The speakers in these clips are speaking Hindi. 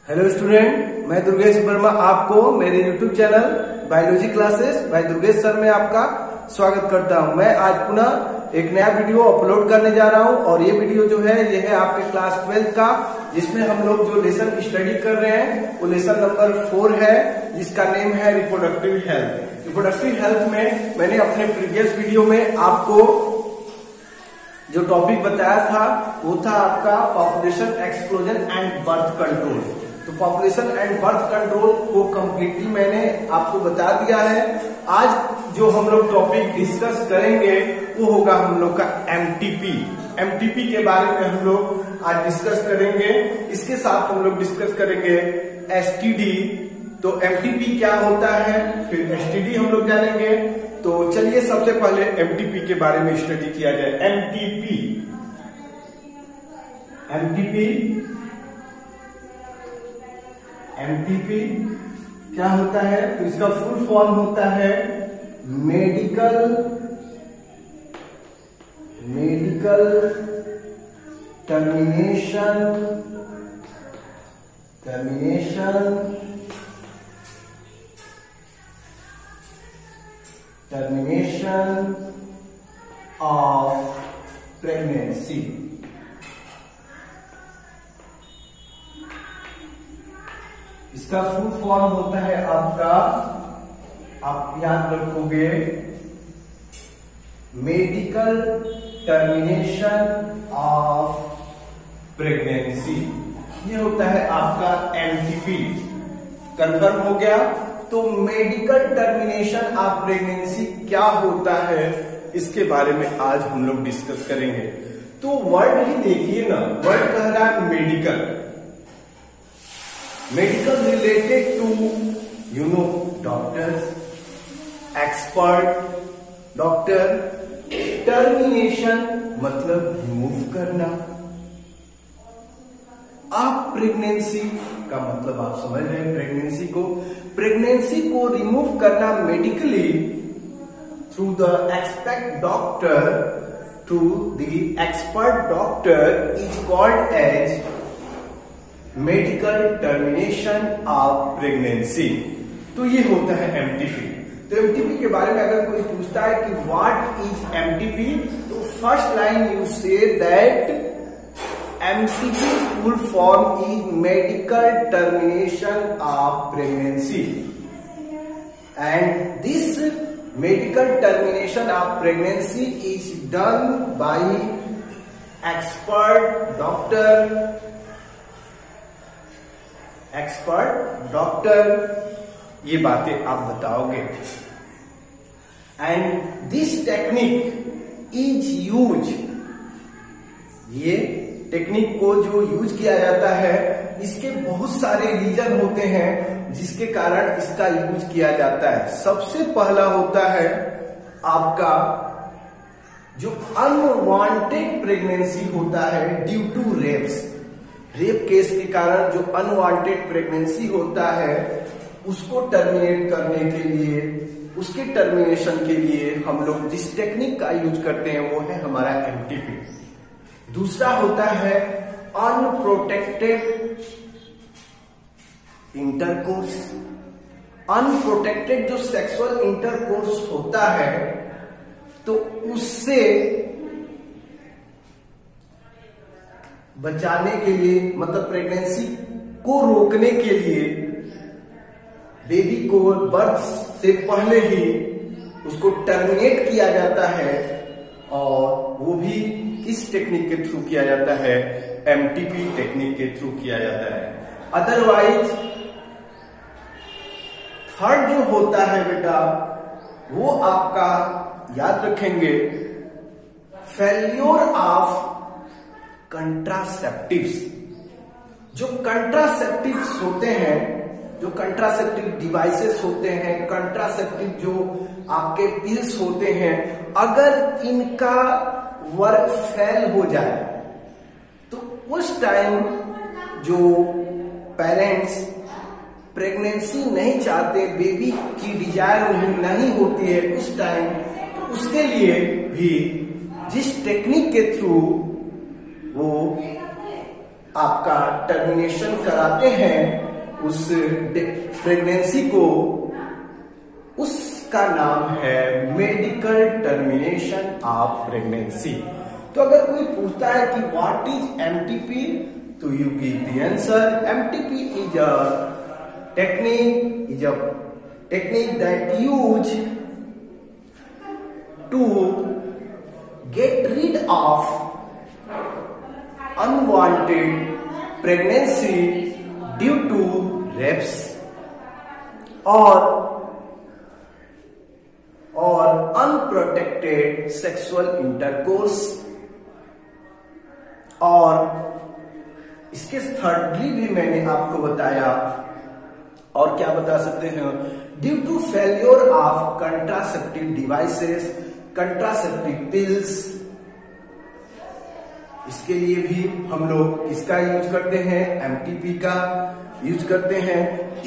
हेलो स्टूडेंट, मैं दुर्गेश वर्मा आपको मेरे YouTube channel biology classes bye Durgesh sir में आपका स्वागत करता हूं। मैं आज पुनः एक नया वीडियो अपलोड करने जा रहा हूं और ये वीडियो जो है ये है आपके क्लास 12 का, जिसमें हम लोग जो लेसन स्टडी कर रहे हैं वो लेसन नंबर 4 है, जिसका नेम है रिप्रोडक्टिव हेल्थ। रिप्रोडक्टिव हेल्थ में मैंने अपने प्रीवियस वीडियो में आपको जो टॉपिक बताया था वो था आपका population explosion and birth control. तो पॉपुलेशन एंड बर्थ कंट्रोल को कंप्लीटली मैंने आपको बता दिया है। आज जो हम लोग टॉपिक डिस्कस करेंगे वो होगा हम लोग का एमटीपी। एमटीपी के बारे में हम लोग आज डिस्कस करेंगे। इसके साथ हम लोग डिस्कस करेंगे एसटीडी। तो एमटीपी क्या होता है, फिर एसटीडी हम लोग जानेंगे। तो चलिए सबसे पहले एमटीपी के बारे में स्टडी किया जाए। एमटीपी क्या होता है? तो इसका फुल फॉर्म होता है मेडिकल टर्मिनेशन ऑफ प्रेगनेंसी। इसका फुल फॉर्म होता है आपका, आप याद रखोगे, मेडिकल टर्मिनेशन ऑफ प्रेगनेंसी। ये होता है आपका एमटीपी। कंफर्म हो गया? तो मेडिकल टर्मिनेशन ऑफ प्रेगनेंसी क्या होता है, इसके बारे में आज हम लोग डिस्कस करेंगे। तो वर्ड ही देखिए ना, वर्ड कह रहा है medical related to doctors, expert doctor. Termination मतलब रिमूव करना। आप प्रेगनेंसी का मतलब आप समझ रहे हैं, प्रेगनेंसी को रिमूव करना medically through the expert doctor is called as medical termination of pregnancy. तो ये होता है एमटीपी। तो एमटीपी के बारे में अगर कोई पूछता है कि व्हाट इज एमटीपी, तो first line you say that MTP full form is medical termination of pregnancy, and this medical termination of pregnancy is done by expert doctor। ये बातें आप बताओगे। And this technique is used, ये टेक्निक को जो यूज किया जाता है, इसके बहुत सारे रीजन होते हैं जिसके कारण इसका यूज किया जाता है। सबसे पहला होता है आपका जो अनवांटेड प्रेगनेंसी होता है ड्यू टू रेप केस के कारण जो अनवांटेड प्रेगनेंसी होता है उसको टर्मिनेट करने के लिए, उसके टर्मिनेशन के लिए हम लोग जिस टेक्निक का यूज करते हैं वो है हमारा एमटीपी। दूसरा होता है अनप्रोटेक्टेड इंटरकोर्स। अनप्रोटेक्टेड जो सेक्सुअल इंटरकोर्स होता है, तो उससे बचाने के लिए, मतलब प्रेगनेंसी को रोकने के लिए, बेबी को बर्थ से पहले ही उसको टर्मिनेट किया जाता है, और वो भी किस टेक्निक के थ्रू किया जाता है? एमटीपी टेक्निक के थ्रू किया जाता है। अदरवाइज थर्ड जो होता है बेटा, वो आपका याद रखेंगे, फेल्योर ऑफ कंट्रासेप्टिव्स। जो कंट्रासेप्टिव्स होते हैं, जो कंट्रासेप्टिव डिवाइसेस होते हैं, कंट्रासेप्टिव जो आपके पिल्स होते हैं, अगर इनका वर्क फेल हो जाए तो उस टाइम जो पेरेंट्स प्रेगनेंसी नहीं चाहते, बेबी की डिजायर उन्हें नहीं होती है उस टाइम, तो उसके लिए भी जिस टेक्निक के थ्रू वो आपका टर्मिनेशन कराते हैं उस प्रेगनेंसी को, उसका नाम है मेडिकल टर्मिनेशन ऑफ प्रेगनेंसी। तो अगर कोई पूछता है कि व्हाट इज एमटीपी, तो you give the answer MTP is a technique that used to get rid of unwanted pregnancy due to rapes or unprotected sexual intercourse, और इसके थर्डली भी मैंने आपको बताया, और क्या बता सकते हैं, due to failure of contraceptive devices, contraceptive pills, इसके लिए भी हम लोग इसका यूज करते हैं, एमटीपी का यूज करते हैं।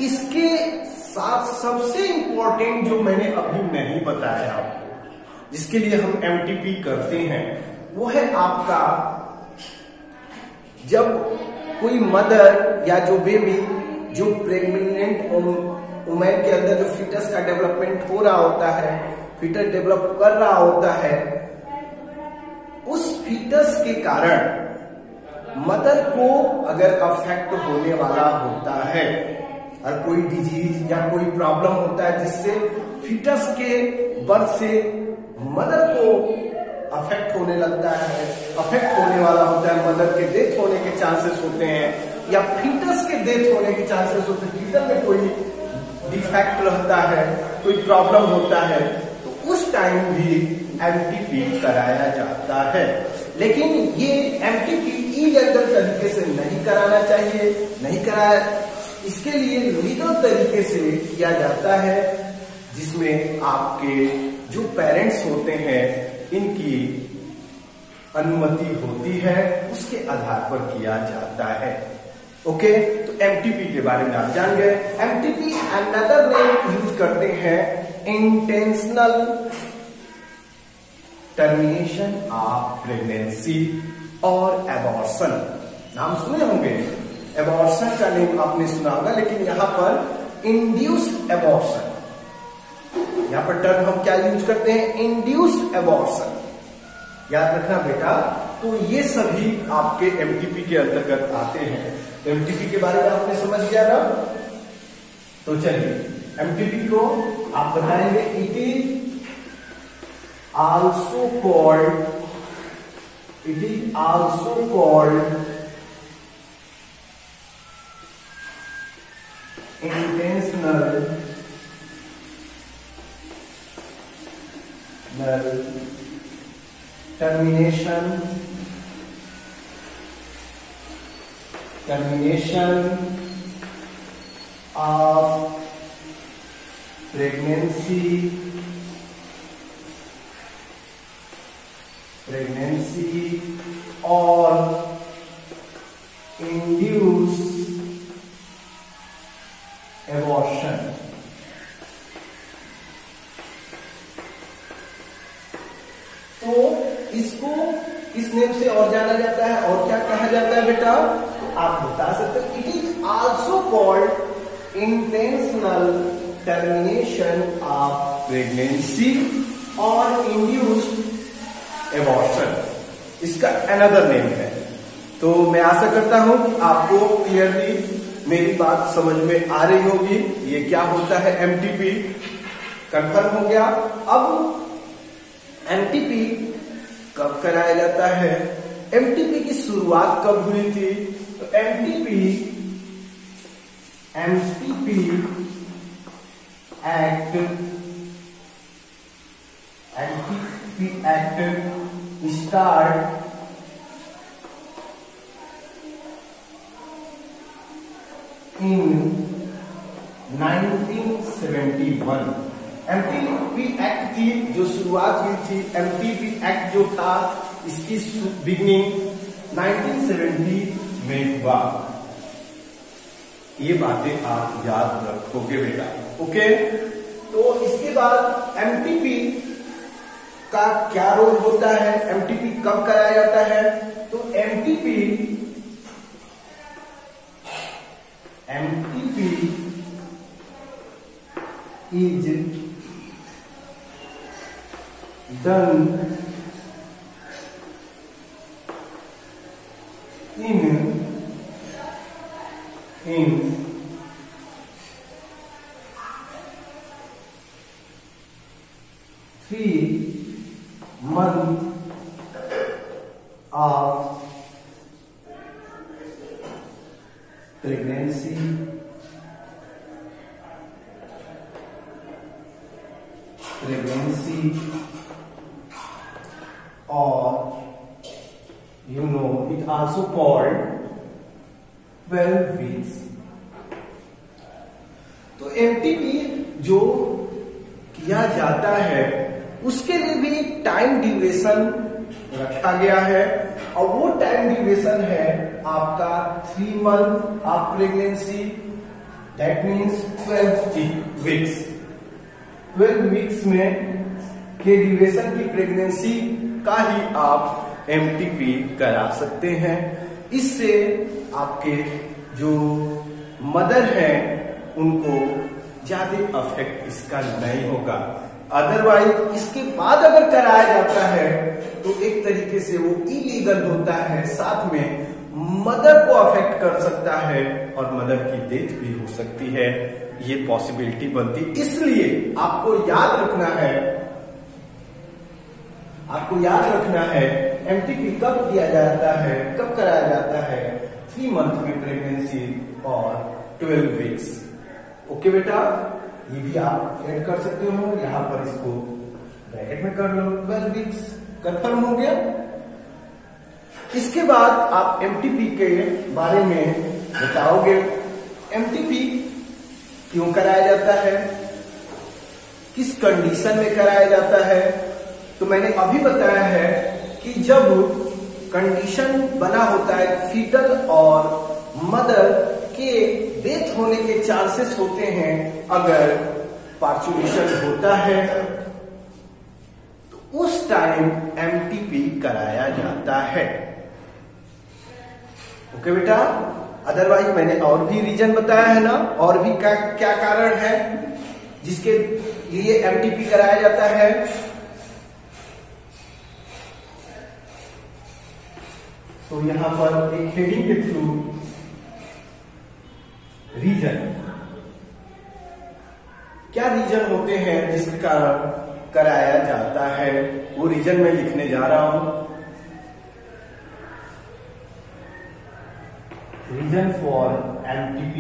इसके साथ सबसे इंपॉर्टेंट जो मैंने अभी नहीं बताया आपको, जिसके लिए हम एमटीपी करते हैं, वो है आपका जब कोई मदर या जो बेबी, जो प्रेग्नेंट वुमेन के अंदर जो फीटस का डेवलपमेंट हो रहा होता है, फीटस डेवलप कर रहा होता है, उस फीटस के कारण मदर को अगर अफेक्ट होने वाला होता है और कोई डिजीज या कोई प्रॉब्लम होता है जिससे फीटस के बर्थ से मदर को अफेक्ट होने लगता है, अफेक्ट होने वाला होता है, मदर के डेथ होने के चांसेस होते हैं या फीटस के डेथ होने के चांसेस होते हैं, फीटस में कोई डिफेक्ट रहता है, कोई प्रॉब्लम होता है, तो उस टाइम भी एमटीपी कराया जाता है। लेकिन ये एमटीपी इलीगल तरीके से नहीं कराना चाहिए, नहीं कराया, इसके लिए लीगल तरीके से किया जाता है, जिसमें आपके जो पेरेंट्स होते हैं इनकी अनुमति होती है, उसके आधार पर किया जाता है। ओके, तो एमटीपी के बारे में आप जान गए। एमटीपी अनदर नेम यूज करते हैं इंटेंशनल टर्मिनेशन ऑफ प्रेगनेंसी और एबॉर्शन। नाम सुने होंगे, एबॉर्शन का नेम आपने सुना होगा, लेकिन यहां पर इंड्यूस्ड एबॉर्शन, यहां पर टर्म हम क्या यूज करते हैं, इंड्यूस्ड एबॉर्शन, याद रखना बेटा। तो ये सभी आपके एमटीपी के अंतर्गत आते हैं। एमटीपी के बारे में आपने समझ लिया ना, तो चलिए एमटीपी को आप बताएंगे, it is also called intentional termination of pregnancy or induce abortion। तो इसको इस नेम से और जाना जाता है, और क्या कहा जाता है बेटा, तो आप बता सकते हो, it is also called intentional termination of pregnancy और इंड्यूस्ड एबॉर्शन, इसका अनदर नेम है। तो मैं आशा करता हूं कि आपको क्लियरली मेरी बात समझ में आ रही होगी। ये क्या होता है एमटीपी, कंफर्म हो गया। अब एमटीपी कब कराया जाता है, एमटीपी की शुरुआत कब हुई थी, तो MTP act start in 1971। MTP act की जो शुरुआत हुई थी, एमटीपी एक्ट जो था, इसकी बिगनिंग 1970 में हुआ। ये बातें आप याद रखोगे बेटा, ओके। तो इसके बाद एमटीपी का क्या रोल होता है, एमटीपी कब कराया जाता है, तो MTP MTP is done in 3 months of pregnancy or it also called 12 weeks। तो MTP जो किया जाता है उसके लिए भी टाइम ड्यूरेशन रखा गया है और वो टाइम ड्यूरेशन है आपका 3 month of pregnancy, that means 12 weeks. 12 weeks में के ड्यूरेशन की प्रेगनेंसी का ही आप MTP करा सकते हैं। इससे आपके जो मदर हैं उनको ज्यादा अफेक्ट इसका नहीं होगा। अदरवाइज इसके बाद अगर कराया जाता है तो एक तरीके से वो इलीगल होता है, साथ में मदर को अफेक्ट कर सकता है और मदर की डेथ भी हो सकती है, ये पॉसिबिलिटी बनती। इसलिए आपको याद रखना है MTP कब किया जाता है, कब कराया जाता है, 3 मंथ में प्रेगनेंसी और 12 वीक्स। ओके बेटा, ये भी आप ऐड कर सकते हो, यहां पर इसको ब्रैकेट में कर लो। 12 वीक्स कंफर्म हो गया। इसके बाद आप MTP के बारे में बताओगे। MTP क्यों कराया जाता है, किस कंडीशन में कराया जाता है? तो मैंने अभी बताया है कि जब कंडीशन बना होता है फीटल और मदर के डेथ होने के चांसेस होते हैं, अगर पार्चुलेशन होता है तो उस टाइम MTP कराया जाता है। ओके बेटा, अदरवाइज मैंने और भी रीजन बताया है ना, और भी क्या कारण है जिसके लिए MTP कराया जाता है। तो यहां पर एक हेडिंग के थ्रू रीजन, क्या रीजन होते हैं जिसके कारण कराया जाता है, वो रीजन मैं लिखने जा रहा हूं। Reason for MTP,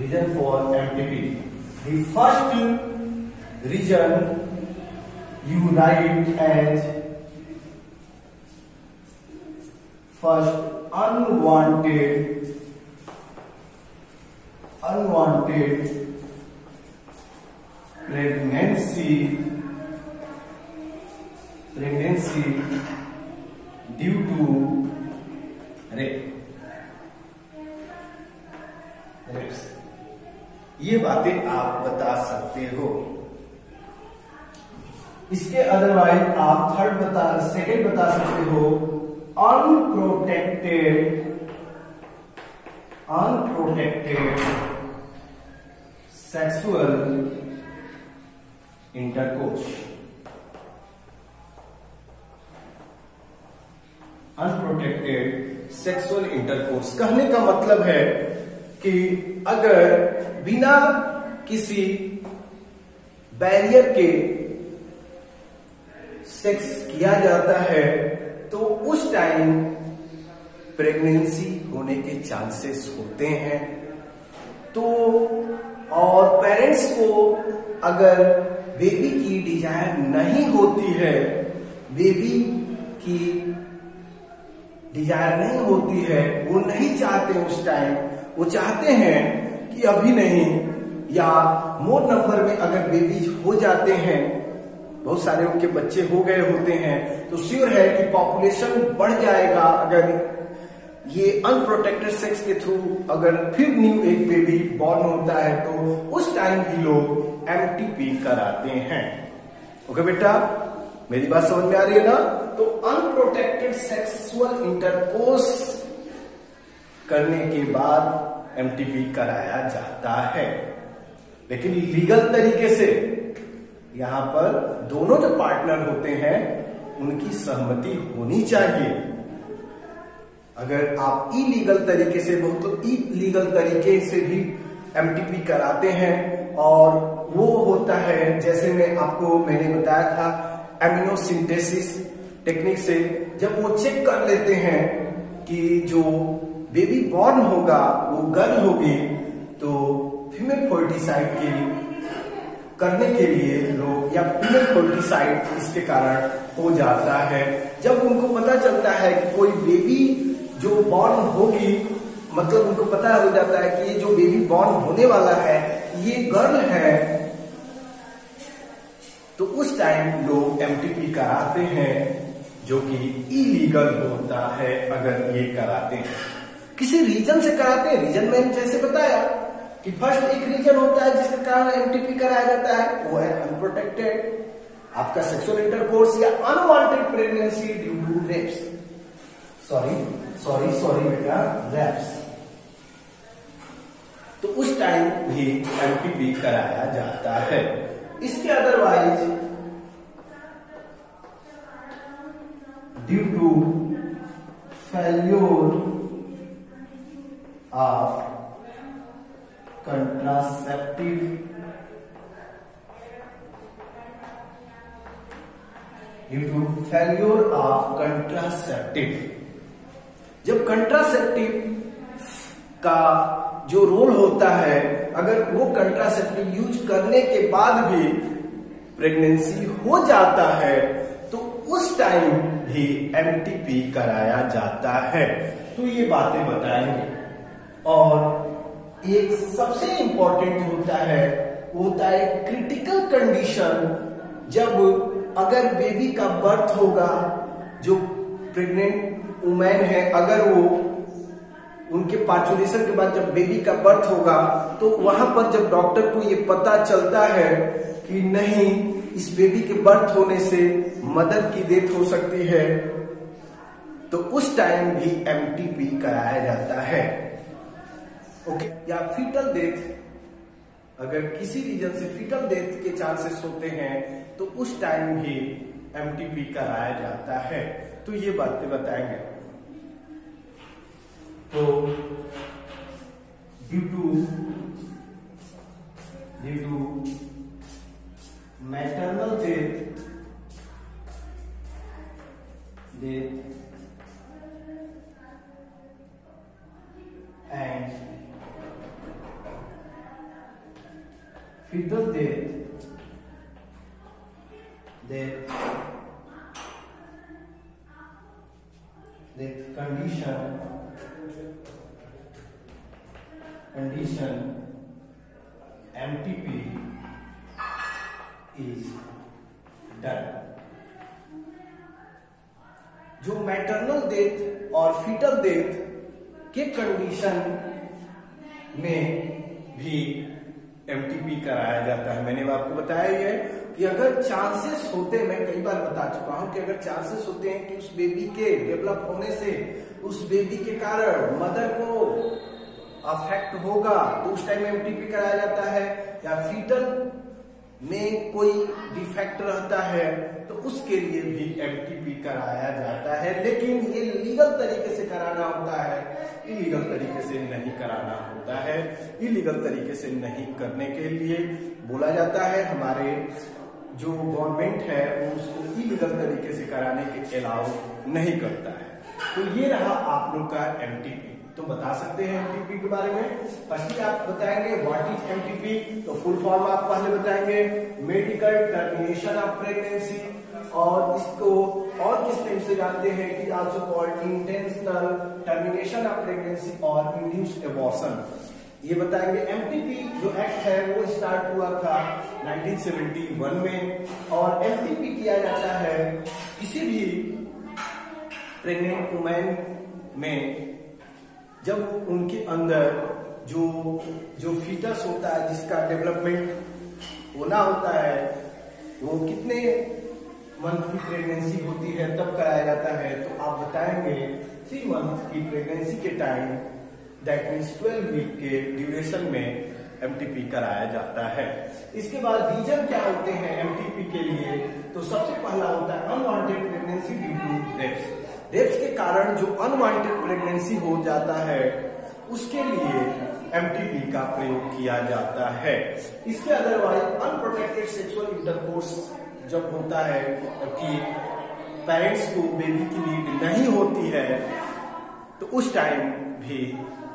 reason for MTP, the first reason you write as first unwanted pregnancy due to rapes। ये बातें आप बता सकते हो। इसके अदरवाइज आप सेकेंड बता सकते हो unprotected sexual intercourse. Unprotected sexual intercourse कहने का मतलब है कि अगर बिना किसी बैरियर के सेक्स किया जाता है तो उस टाइम प्रेगनेंसी होने के चांसेस होते हैं। तो और पेरेंट्स को अगर बेबी की डिजायर नहीं होती है, वो नहीं चाहते उस टाइम, वो चाहते हैं कि अभी नहीं, या मोर नंबर में अगर बेबी हो जाते हैं, बहुत सारे उनके बच्चे हो गए होते हैं, तो श्योर है कि पॉपुलेशन बढ़ जाएगा। अगर ये अनप्रोटेक्टेड सेक्स के थ्रू अगर फिर न्यू एक बेबी बॉर्न होता है तो उस टाइम भी लोग MTP कराते हैं। ओके बेटा, मेरी बात समझ में आ रही है ना? तो अनप्रोटेक्टेड सेक्सुअल इंटरकोर्स करने के बाद एमटीपी कराया जाता है। लेकिन लीगल तरीके से यहाँ पर दोनों जो पार्टनर होते हैं उनकी सहमति होनी चाहिए। अगर आप इलीगल तरीके से बहुत इलीगल तरीके से भी एमटीपी कराते हैं और वो होता है, जैसे मैंने बताया था एमिनोसिंथेसिस टेक्निक से, जब वो चेक कर लेते हैं कि जो बेबी बॉर्न होगा वो गर्ल होगी, तो फीमेल फोर्टिसाइड के करने के लिए लोग या फीमेल फोर्टिसाइड इसके कारण हो जाता है। जब उनको पता चलता है कि कोई बेबी जो बॉर्न होगी, मतलब उनको पता हो जाता है कि ये जो बेबी बॉर्न होने वाला है ये गर्ल है, तो उस टाइम लोग एमटीपी कराते हैं, जो कि इलीगल होता है अगर ये कराते हैं। किसी रीजन से कराते हैं, रीजन मैंने जैसे बताया कि फर्स्ट एक रीजन होता है जिसके कारण एमटीपी कराया जाता है, वो है अनप्रोटेक्टेड आपका सेक्सुअल इंटरकोर्स या unwanted pregnancy due to rapes. Sorry बेटा, रेप्स। तो उस टाइम भी एमटीपी कराया जाता है। इसके otherwise due to failure of contraceptive जब कंट्रासेप्टिव का जो रोल होता है, अगर वो कंट्रासेप्टिव यूज करने के बाद भी प्रेगनेंसी हो जाता है तो उस टाइम भी एमटीपी कराया जाता है। तो ये बातें बताएंगे। और एक सबसे इंपॉर्टेंट होता है, वो होता है क्रिटिकल कंडीशन। जब अगर बेबी का बर्थ होगा, जो प्रेग्नेंट वुमेन है, अगर वो उनके पार्चुलेशन के बाद जब बेबी का बर्थ होगा, तो वहां पर जब डॉक्टर को ये पता चलता है कि नहीं, इस बेबी के बर्थ होने से मदर की डेथ हो सकती है, तो उस टाइम भी एमटीपी कराया जाता है। ओके। या फीटल डेथ, अगर किसी रीजन से फीटल डेथ के चांसेस होते हैं तो उस टाइम भी एमटीपी कराया जाता है। तो ये बातें बताएंगे। तो due to maternal death and fetal death condition MTP is done। जो मैटरनल डेथ और फीटल डेथ के कंडीशन में भी एमटीपी कराया जाता है। मैंने आपको बताया ही है कि अगर चांसेस होते हैं, मैं कई बार बता चुका हूं कि अगर चांसेस होते हैं कि उस बेबी के डेवलप होने से उस बेबी के कारण मदर को अफेक्ट होगा, तो उस टाइम एमटीपी कराया जाता है। या फीटल में कोई डिफेक्ट रहता है तो उसके लिए भी एमटीपी कराया जाता है। लेकिन ये लीगल तरीके से कराना होता है, इलीगल तरीके से नहीं कराना होता है। इलीगल तरीके से नहीं करने के लिए बोला जाता है, हमारे जो गवर्नमेंट है वो उसको इलीगल तरीके से कराने के अलाउ नहीं करता है। तो ये रहा आप लोग का एमटीपी। तो बता सकते हैं एमटीपी के बारे में। फर्स्ट आप बताएंगे व्हाट इज एमटीपी, तो फुल फॉर्म आप पहले बताएंगे, मेडिकल टर्मिनेशन ऑफ प्रेगनेंसी, और इसको और किस नेम से जानते हैं कि also called intentional termination of pregnancy और इंड्यूस्ड एबॉर्शन। ये बताएंगे। एमटीपी जो एक्ट है वो स्टार्ट हुआ था 1971 में, और एमटीपी किया जाता है किसी भी प्रेग्नेंट वुमेन में जब उनके अंदर जो फीटस होता है, जिसका डेवलपमेंट होना होता है, वो कितने मंथ की प्रेगनेंसी होती है तब कराया जाता है। तो आप बताएंगे 3 मंथ की प्रेगनेंसी के टाइम दैट मीन्स 12 वीक के ड्यूरेशन में एमटीपी कराया जाता है। इसके बाद रीजन क्या होते हैं एमटीपी के लिए? तो सबसे पहला होता है unwanted pregnancy due to rapes. Rapes के कारण जो अनवांटेड प्रेगनेंसी हो जाता है उसके लिए एमटीपी का प्रयोग किया जाता है। इसके अदरवाइज अनप्रोटेक्टेड सेक्सुअल इंटरकोर्स जब होता है कि पेरेंट्स को बेबी की नीड नहीं होती है तो उस टाइम भी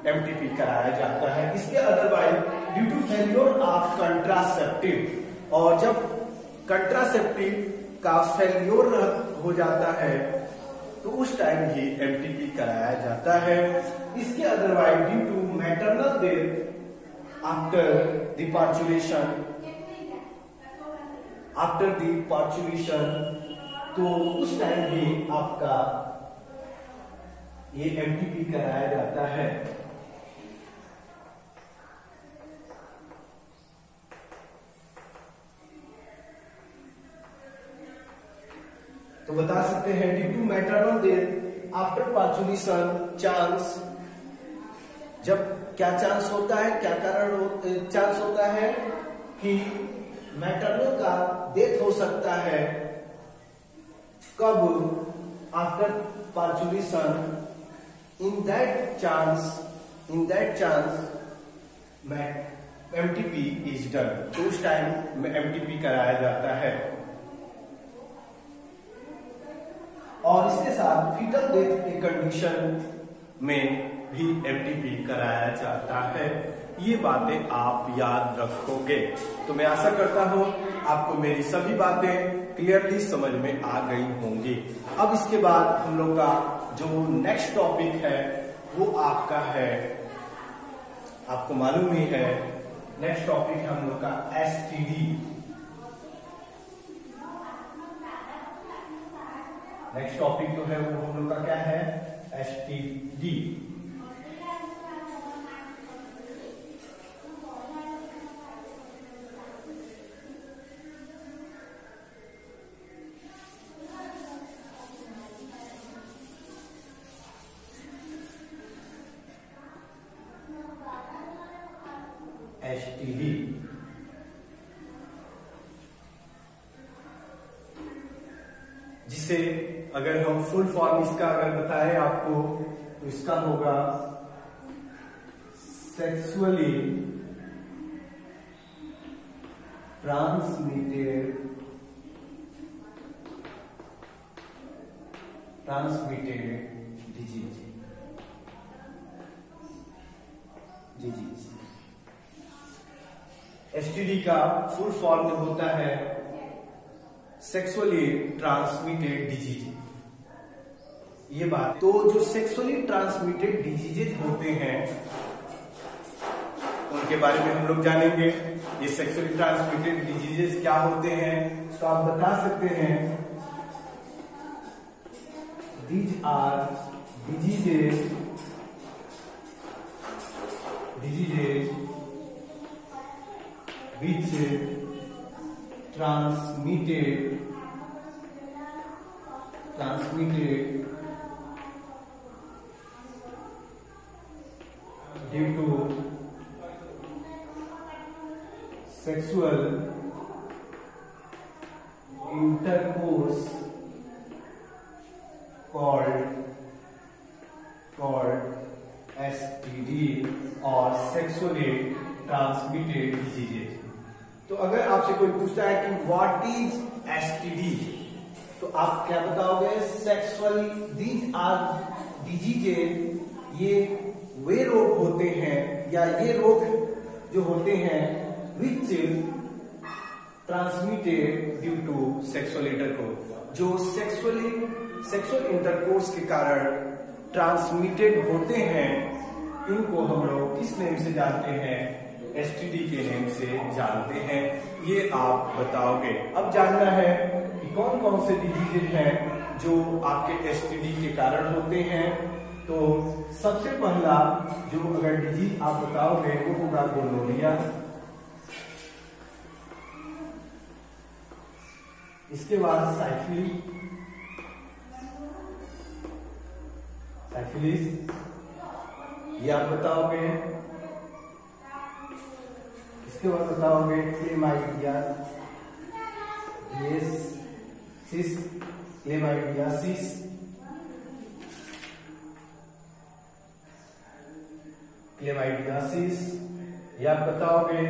एमटीपी कराया जाता है। इसके otherwise due to failure of contraceptive, और जब कंट्रासेप्टिव का फेल्योर हो जाता है तो उस टाइम ही एमटीपी कराया जाता है। इसके otherwise due to maternal death after the parturition, तो उस टाइम भी आपका ये एमटीपी कराया जाता है। तो बता सकते हैं due to maternal death after parturition chance, जब क्या चांस होता है, क्या कारण चांस होता है कि मैटरनल का डेथ हो सकता है कब? After पार्चुलेशन। In that chance MTP is done, तो उस टाइम में एमटीपी कराया जाता है। और इसके साथ फीटल डेथ के कंडीशन में भी एमटीपी कराया जाता है। ये बातें आप याद रखोगे। तो मैं आशा करता हूं आपको मेरी सभी बातें क्लियरली समझ में आ गई होंगी। अब इसके बाद हम लोग का जो नेक्स्ट टॉपिक है वो आपका है, आपको मालूम ही है, नेक्स्ट टॉपिक है हम लोग का एसटीडी। नेक्स्ट टॉपिक जो है वो हम लोग का क्या है? एसटीडी। एसटीडी जिसे अगर हम फुल फॉर्म इसका अगर बताएं आपको तो इसका होगा सेक्सुअली ट्रांसमिटेड डिजीज। एसटीडी का फुल फॉर्म होता है सेक्सुअली ट्रांसमिटेड डिजीज। ये बात तो जो सेक्सुअली ट्रांसमिटेड डिजीजेज होते हैं उनके बारे में हम लोग जानेंगे। ये सेक्सुअली ट्रांसमिटेड डिजीजेज क्या होते हैं तो आप बता सकते हैं these are diseases which transmitted due to sexual intercourse called STD और sexually transmitted diseases। तो अगर आपसे कोई पूछता है कि व्हाट इज एसटीडी तो आप क्या बताओगे? सेक्सुअली दीज आर डिजीजेज, ये वे रोग होते हैं या ये रोग जो होते हैं which transmitted due to sexual intercourse, जो सेक्सुअल इंटरकोर्स के कारण ट्रांसमिटेड होते हैं, इनको हम लोग किस नेम से जानते हैं? एसटीडी के नेम से जानते हैं। ये आप बताओगे। अब जानना है कि कौन कौन से डिजीजेज हैं जो आपके एसटीडी के कारण होते हैं। तो सबसे पहला जो अगर डिजीज आप बताओगे वो होगा गोनोरिया। इसके बाद साइफिलिस, ये आप बताओगे। इसके बाद बताओगे क्लेमाइडियासिस। ये आप बताओगे।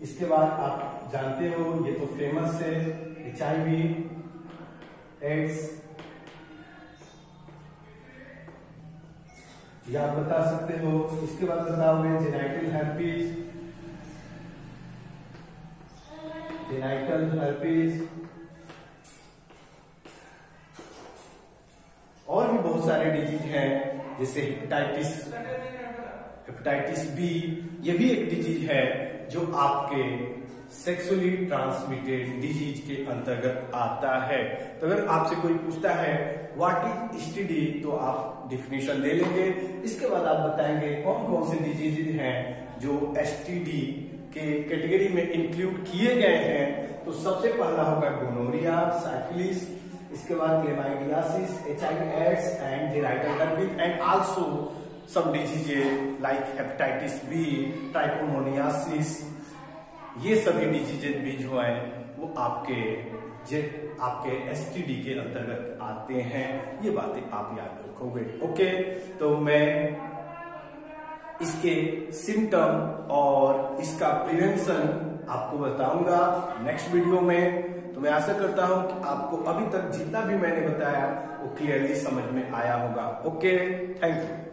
इसके बाद आप जानते हो, ये तो फेमस है, HIV एड्स, ये आप बता सकते हो। इसके बाद बताओगे जेनाइटल herpes, और भी बहुत सारे डिजीज हैं, जैसे हेपेटाइटिस बी। ये भी एक डिजीज है जो आपके सेक्सुअली ट्रांसमिटेड डिजीज के अंतर्गत आता है। तो अगर आपसे कोई पूछता है व्हाट इज STD, तो आप डिफिनेशन दे लेंगे। इसके बाद आप बताएंगे कौन कौन से डिजीज हैं जो STD के कैटेगरी में इंक्लूड किए गए हैं। तो सबसे पहला होगा गोनोरिया, साइफिलिस, इसके बाद chlamydiasis, HIV AIDS and genital herpes, and also some diseases like hepatitis B, trichomoniasis. ये सभी डिजीजेज भी जो हैं वो आपके STD के अंतर्गत आते हैं। ये बातें आप याद रखोगे। ओके, तो मैं इसके सिम्टम और इसका प्रिवेंशन आपको बताऊंगा नेक्स्ट वीडियो में। तो मैं आशा करता हूं कि आपको अभी तक जितना भी मैंने बताया वो क्लियरली समझ में आया होगा। Okay, thank you.